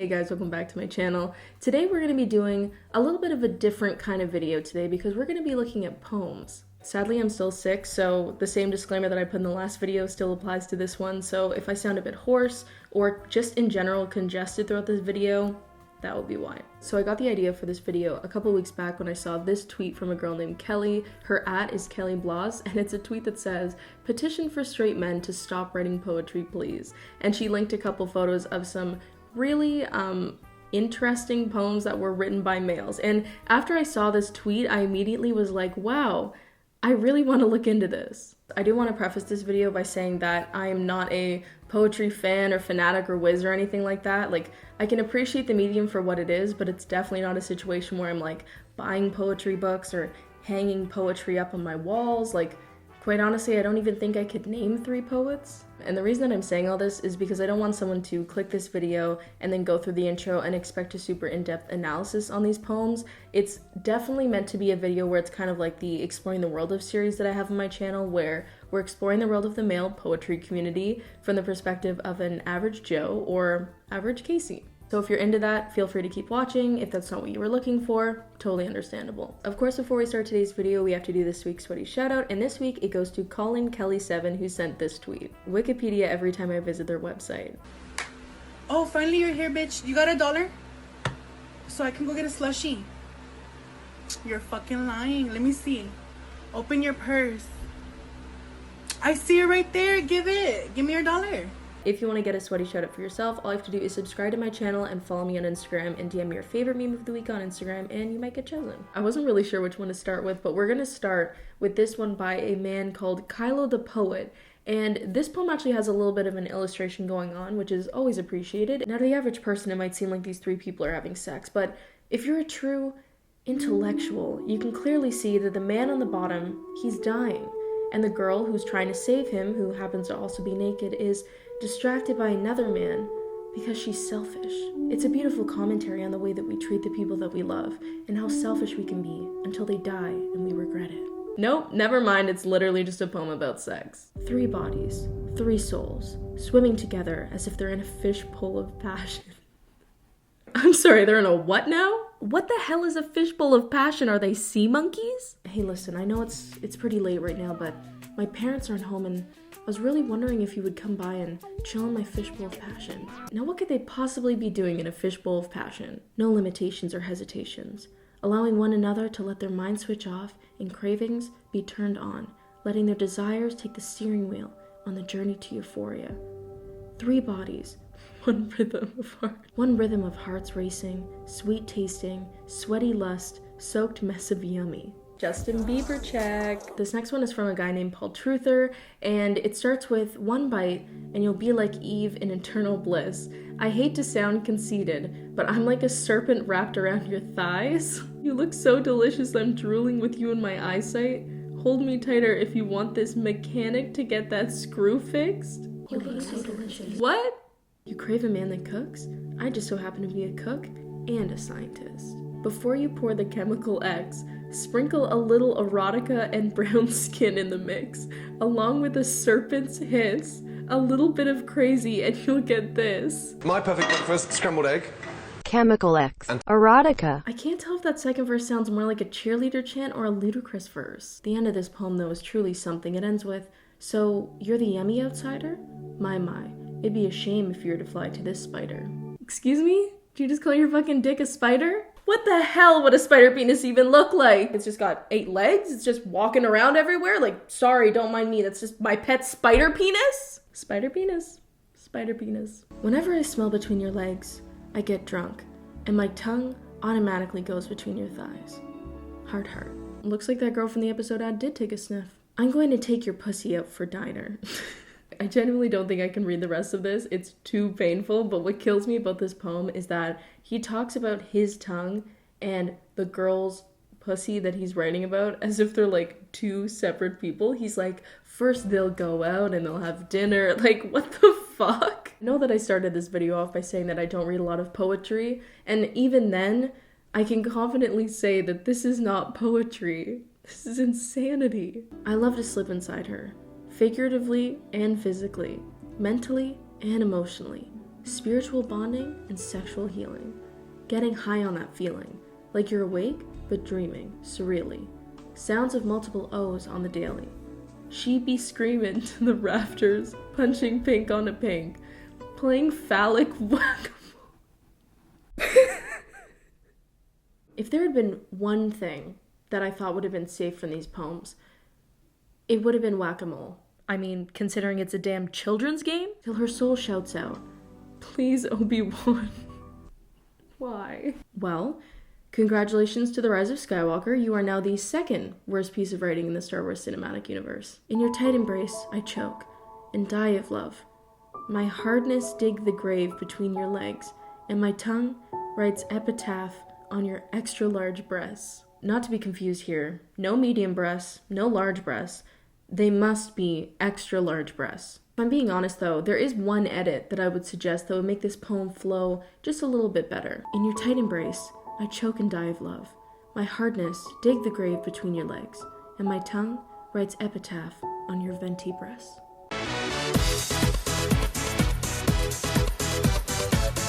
Hey guys, welcome back to my channel. Today we're going to be doing a little bit of a different kind of video today because we're going to be looking at poems. Sadly, I'm still sick, so the same disclaimer that I put in the last video still applies to this one, so if I sound a bit hoarse or just in general congested throughout this video, that will be why. So I got the idea for this video a couple weeks back when I saw this tweet from a girl named Kelly. Her @ is Kelly Bloss, and it's a tweet that says, "Petition for straight men to stop writing poetry, please." And she linked a couple photos of some really interesting poems that were written by males. And after I saw this tweet, I immediately was like, wow, I really want to look into this. I do want to preface this video by saying that I am not a poetry fan or fanatic or whiz or anything like that. Like, I can appreciate the medium for what it is, but it's definitely not a situation where I'm like buying poetry books or hanging poetry up on my walls. Like, quite honestly, I don't even think I could name 3 poets. And the reason that I'm saying all this is because I don't want someone to click this video and then go through the intro and expect a super in-depth analysis on these poems. It's definitely meant to be a video where it's kind of like the Exploring the World of series that I have on my channel, where we're exploring the world of the male poetry community from the perspective of an average Joe or average Casey. So if you're into that, feel free to keep watching. If that's not what you were looking for, totally understandable. Of course, before we start today's video, we have to do this week's sweaty shoutout, and this week it goes to Colin Kelly7, who sent this tweet. Wikipedia every time I visit their website. Oh, finally you're here, bitch. You got $1? So I can go get a slushie. You're fucking lying. Let me see. Open your purse. I see it right there. Give it. Give me your $1. If you want to get a sweaty shout out for yourself, all you have to do is subscribe to my channel and follow me on Instagram and DM me your favorite meme of the week on Instagram and you might get chosen. I wasn't really sure which one to start with, but we're going to start with this one by a man called Kylo the Poet. And this poem actually has a little bit of an illustration going on, which is always appreciated. Now to the average person, it might seem like these 3 people are having sex, but if you're a true intellectual, you can clearly see that the man on the bottom, he's dying. And the girl who's trying to save him, who happens to also be naked, is distracted by another man because she's selfish. It's a beautiful commentary on the way that we treat the people that we love and how selfish we can be until they die and we regret it. Nope, never mind, it's literally just a poem about sex. 3 bodies, 3 souls, swimming together as if they're in a fishbowl of passion. I'm sorry, they're in a what now? What the hell is a fishbowl of passion? Are they sea monkeys? Hey, listen, I know it's pretty late right now, but my parents aren't home and I was really wondering if you would come by and chill in my fishbowl of passion. Now, what could they possibly be doing in a fishbowl of passion? No limitations or hesitations, allowing one another to let their minds switch off and cravings be turned on, letting their desires take the steering wheel on the journey to euphoria. 3 bodies, 1 rhythm of heart. 1 rhythm of hearts racing, sweet tasting, sweaty lust, soaked mess of yummy. Justin Bieber check. This next one is from a guy named Paul Truther, and it starts with 1 bite, and you'll be like Eve in eternal bliss. I hate to sound conceited, but I'm like a serpent wrapped around your thighs. You look so delicious, I'm drooling with you in my eyesight. Hold me tighter if you want this mechanic to get that screw fixed. You look so delicious. What? You crave a man that cooks? I just so happen to be a cook and a scientist. Before you pour the chemical X, sprinkle a little erotica and brown skin in the mix, along with a serpent's hiss, a little bit of crazy, and you'll get this. My perfect breakfast, scrambled egg. Chemical X. Erotica. I can't tell if that second verse sounds more like a cheerleader chant or a ludicrous verse. The end of this poem, though, is truly something. It ends with, "So, you're the yummy outsider? My, it'd be a shame if you were to fly to this spider." Excuse me? Did you just call your fucking dick a spider? What the hell would a spider penis even look like? It's just got 8 legs? It's just walking around everywhere? Like, sorry, don't mind me, that's just my pet spider penis? Spider penis. Spider penis. Whenever I smell between your legs, I get drunk, and my tongue automatically goes between your thighs. Heart, heart. Looks like that girl from the episode ad did take a sniff. I'm going to take your pussy out for diner. I genuinely don't think I can read the rest of this. It's too painful, but what kills me about this poem is that he talks about his tongue and the girl's pussy that he's writing about as if they're like 2 separate people. He's like, first they'll go out and they'll have dinner. Like, what the fuck? I know that I started this video off by saying that I don't read a lot of poetry, and even then, I can confidently say that this is not poetry. This is insanity. I love to slip inside her, figuratively and physically, mentally and emotionally, spiritual bonding, and sexual healing. Getting high on that feeling, like you're awake but dreaming, surreally. Sounds of multiple O's on the daily. She be screaming to the rafters, punching pink onto pink, playing phallic whack-a-mole. If there had been one thing that I thought would have been safe from these poems, it would have been whack-a-mole. I mean, considering it's a damn children's game? Till her soul shouts out, "Please, Obi-Wan." Why? Well, congratulations to The Rise of Skywalker. You are now the second worst piece of writing in the Star Wars cinematic universe. In your tight embrace, I choke and die of love. My hardness dig the grave between your legs, and my tongue writes epitaph on your extra large breasts. Not to be confused here, no medium breasts, no large breasts. They must be extra large breasts. If I'm being honest though, there is one edit that I would suggest that would make this poem flow just a little bit better. In your tight embrace, I choke and die of love. My hardness dig the grave between your legs, and my tongue writes epitaph on your venti breasts.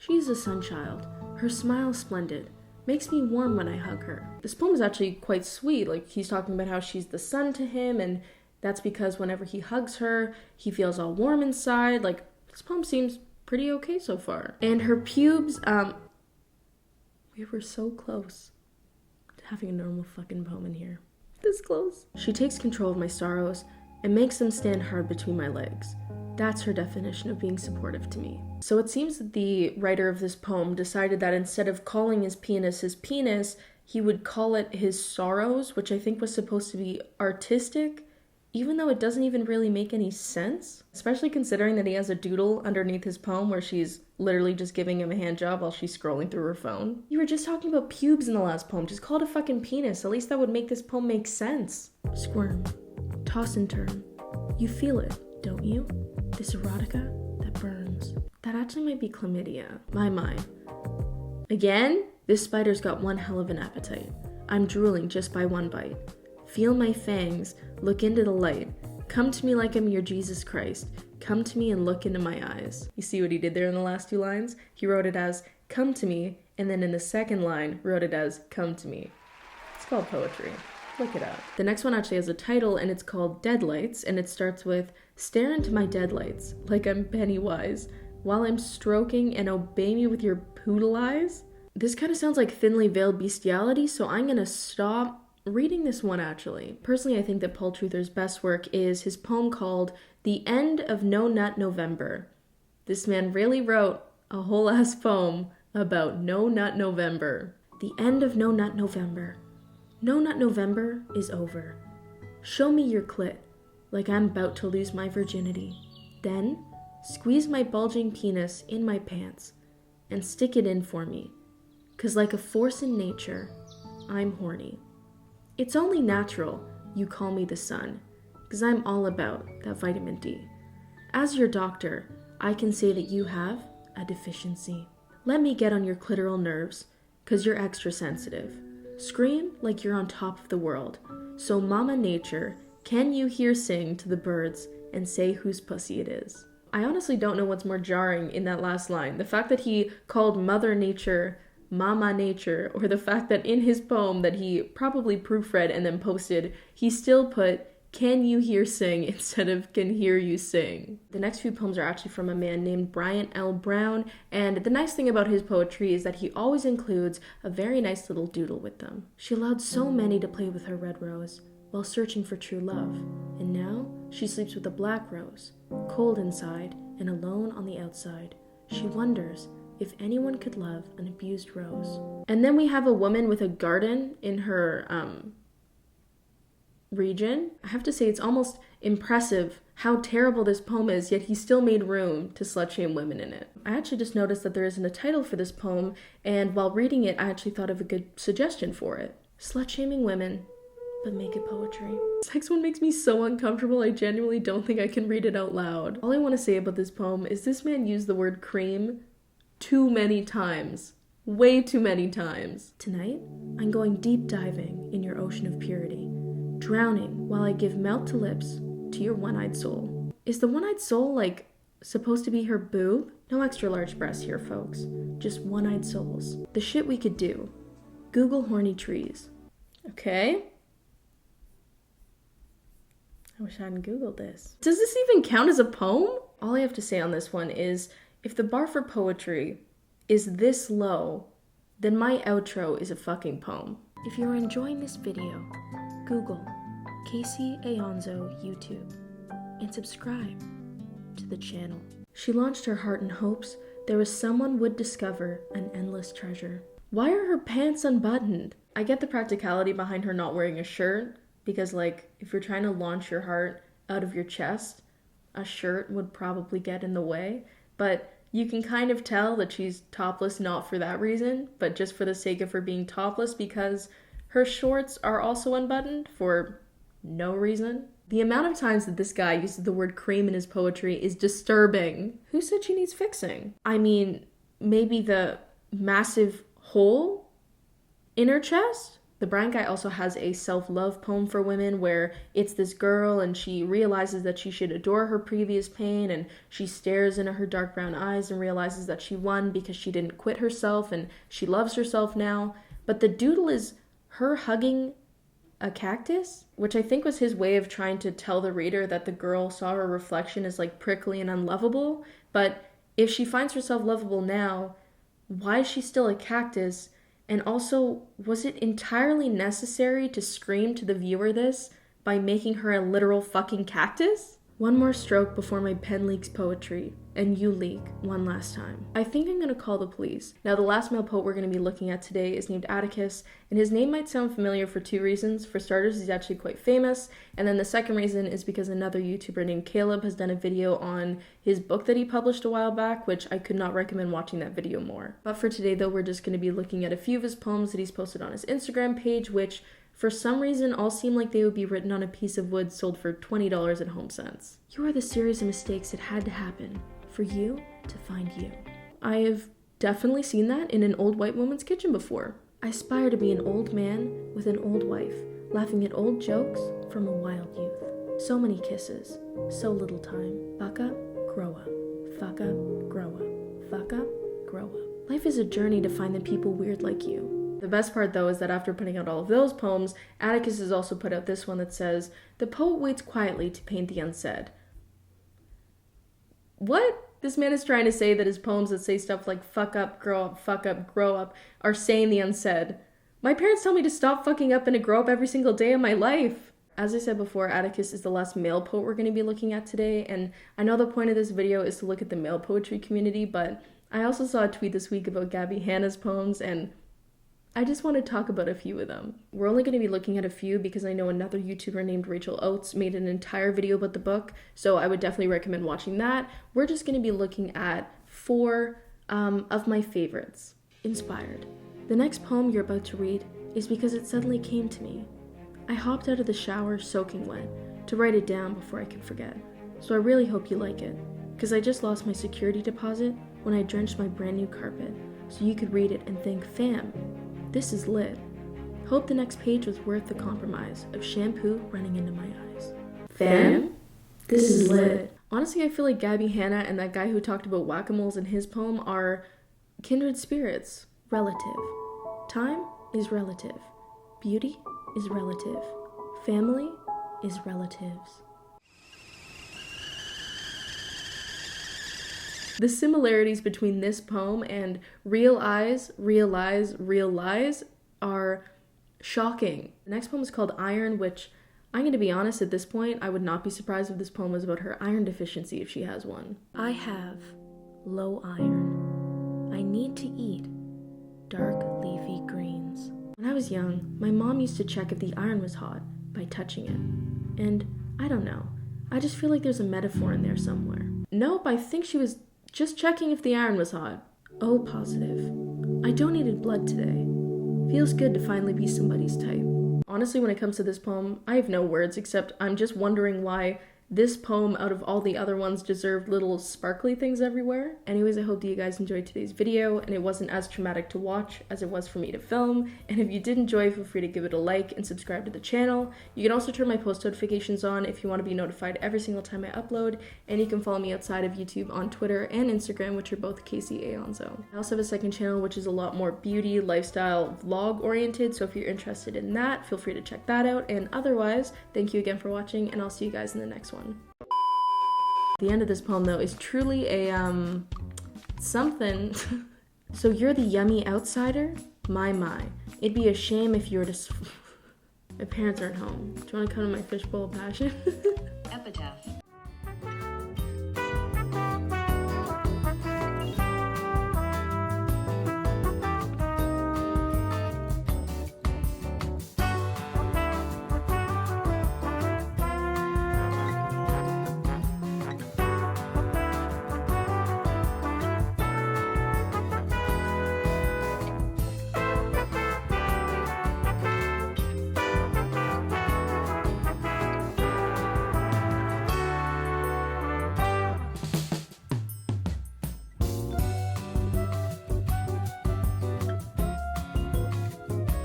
She's a sunchild. Her smile splendid. Makes me warm when I hug her. This poem is actually quite sweet. Like, he's talking about how she's the sun to him, and that's because whenever he hugs her, he feels all warm inside. Like, this poem seems pretty okay so far. And her pubes, we were so close to having a normal fucking poem in here. This close. She takes control of my sorrows and makes them stand hard between my legs. That's her definition of being supportive to me. So it seems that the writer of this poem decided that instead of calling his penis, he would call it his sorrows, which I think was supposed to be artistic, even though it doesn't even really make any sense, especially considering that he has a doodle underneath his poem where she's literally just giving him a hand job while she's scrolling through her phone. You were just talking about pubes in the last poem. Just call it a fucking penis. At least that would make this poem make sense. Squirm. Toss and turn. You feel it, don't you? This erotica that burns. That actually might be chlamydia. My. Again, this spider's got one hell of an appetite. I'm drooling just by one bite. Feel my fangs, look into the light. Come to me like I'm your Jesus Christ. Come to me and look into my eyes. You see what he did there in the last two lines? He wrote it as, come to me, and then in the second line, wrote it as, come to me. It's called poetry. Look it up. The next one actually has a title, and it's called Deadlights, and it starts with, stare into my deadlights, like I'm Pennywise, while I'm stroking and obey me with your poodle eyes. This kind of sounds like thinly veiled bestiality, so I'm gonna stop reading this one actually. Personally, I think that Paul Truther's best work is his poem called The End of No Nut November. This man really wrote a whole ass poem about No Nut November. The end of No Nut November. No Nut November is over. Show me your clit, like I'm about to lose my virginity. Then, squeeze my bulging penis in my pants and stick it in for me. 'Cause like a force in nature, I'm horny. It's only natural you call me the sun, 'cause I'm all about that vitamin D. As your doctor, I can say that you have a deficiency. Let me get on your clitoral nerves, 'cause you're extra sensitive. Scream like you're on top of the world. So Mama Nature, can you hear sing to the birds and say whose pussy it is? I honestly don't know what's more jarring in that last line. The fact that he called Mother Nature Mama Nature, or the fact that in his poem that he probably proofread and then posted, he still put, can you hear sing instead of can hear you sing. The next few poems are actually from a man named Brian L. Brown, and the nice thing about his poetry is that he always includes a very nice little doodle with them. She allowed so many to play with her red rose while searching for true love, and now she sleeps with a black rose, cold inside and alone on the outside. She wonders if anyone could love an abused rose. And then we have a woman with a garden in her region. I have to say it's almost impressive how terrible this poem is, yet he still made room to slut-shame women in it. I actually just noticed that there isn't a title for this poem, and while reading it, I actually thought of a good suggestion for it. Slut-shaming women, but make it poetry. This next one makes me so uncomfortable, I genuinely don't think I can read it out loud. All I want to say about this poem is this man used the word cream too many times. Way too many times. Tonight, I'm going deep diving in your ocean of purity, drowning while I give mouth to lips to your one-eyed soul. Is the one-eyed soul, like, supposed to be her boob? No extra large breasts here, folks. Just one-eyed souls. The shit we could do. Google horny trees. Okay. I wish I hadn't Googled this. Does this even count as a poem? All I have to say on this one is, if the bar for poetry is this low, then my outro is a fucking poem. If you're enjoying this video, Google Casey Aonso YouTube and subscribe to the channel. She launched her heart in hopes there was someone would discover an endless treasure. Why are her pants unbuttoned? I get the practicality behind her not wearing a shirt, because like, if you're trying to launch your heart out of your chest, a shirt would probably get in the way, but you can kind of tell that she's topless not for that reason, but just for the sake of her being topless because her shorts are also unbuttoned for no reason. The amount of times that this guy uses the word cream in his poetry is disturbing. Who said she needs fixing? I mean, maybe the massive hole in her chest? The Brian guy also has a self-love poem for women where it's this girl and she realizes that she should adore her previous pain, and she stares into her dark brown eyes and realizes that she won because she didn't quit herself and she loves herself now. But the doodle is her hugging a cactus, which I think was his way of trying to tell the reader that the girl saw her reflection as like prickly and unlovable. But if she finds herself lovable now, why is she still a cactus? And also, was it entirely necessary to scream to the viewer this by making her a literal fucking cactus? One more stroke before my pen leaks poetry, and you leak one last time. I think I'm gonna call the police. Now, the last male poet we're gonna be looking at today is named Atticus, and his name might sound familiar for two reasons. For starters, he's actually quite famous, and then the second reason is because another YouTuber named Caleb has done a video on his book that he published a while back, which I could not recommend watching that video more. But for today, though, we're just gonna be looking at a few of his poems that he's posted on his Instagram page, which for some reason all seem like they would be written on a piece of wood sold for $20 at HomeSense. You are the series of mistakes that had to happen for you to find you. I have definitely seen that in an old white woman's kitchen before. I aspire to be an old man with an old wife, laughing at old jokes from a wild youth. So many kisses, so little time. Fuck up, grow up. Fuck up, grow up. Fuck up, grow up. Life is a journey to find the people weird like you. The best part, though, is that after putting out all of those poems, Atticus has also put out this one that says, "The poet waits quietly to paint the unsaid." What? This man is trying to say that his poems that say stuff like fuck up, grow up, are saying the unsaid. My parents tell me to stop fucking up and to grow up every single day of my life. As I said before, Atticus is the last male poet we're going to be looking at today, and I know the point of this video is to look at the male poetry community, but I also saw a tweet this week about Gabbie Hanna's poems, and I just want to talk about a few of them. We're only going to be looking at a few because I know another YouTuber named Rachel Oates made an entire video about the book, so I would definitely recommend watching that. We're just going to be looking at 4 of my favorites. Inspired. The next poem you're about to read is because it suddenly came to me. I hopped out of the shower soaking wet to write it down before I could forget. So I really hope you like it, because I just lost my security deposit when I drenched my brand new carpet, so you could read it and think, fam, this is lit. Hope the next page was worth the compromise of shampoo running into my eyes. Fam, this is lit. Honestly, I feel like Gabbie Hanna and that guy who talked about whack-a-moles in his poem are kindred spirits. Relative. Time is relative. Beauty is relative. Family is relatives. The similarities between this poem and Real Eyes, Real Lies, Real Lies are shocking. The next poem is called Iron, which I'm going to be honest, at this point, I would not be surprised if this poem was about her iron deficiency if she has one. I have low iron. I need to eat dark leafy greens. When I was young, my mom used to check if the iron was hot by touching it. And I don't know, I just feel like there's a metaphor in there somewhere. Nope, I think she was just checking if the iron was hot. Oh, positive. I donated blood today. Feels good to finally be somebody's type. Honestly, when it comes to this poem, I have no words except I'm just wondering why this poem, out of all the other ones, deserved little sparkly things everywhere. Anyways, I hope that you guys enjoyed today's video and it wasn't as traumatic to watch as it was for me to film. And if you did enjoy, feel free to give it a like and subscribe to the channel. You can also turn my post notifications on if you want to be notified every single time I upload. And you can follow me outside of YouTube on Twitter and Instagram, which are both Casey Aonso. I also have a second channel which is a lot more beauty, lifestyle, vlog oriented, so if you're interested in that, feel free to check that out. And otherwise, thank you again for watching, and I'll see you guys in the next one. The end of this poem, though, is truly a, something. So you're the yummy outsider? My. It'd be a shame if you were to... My parents aren't home. Do you want to come to my fishbowl of passion? Epitaph.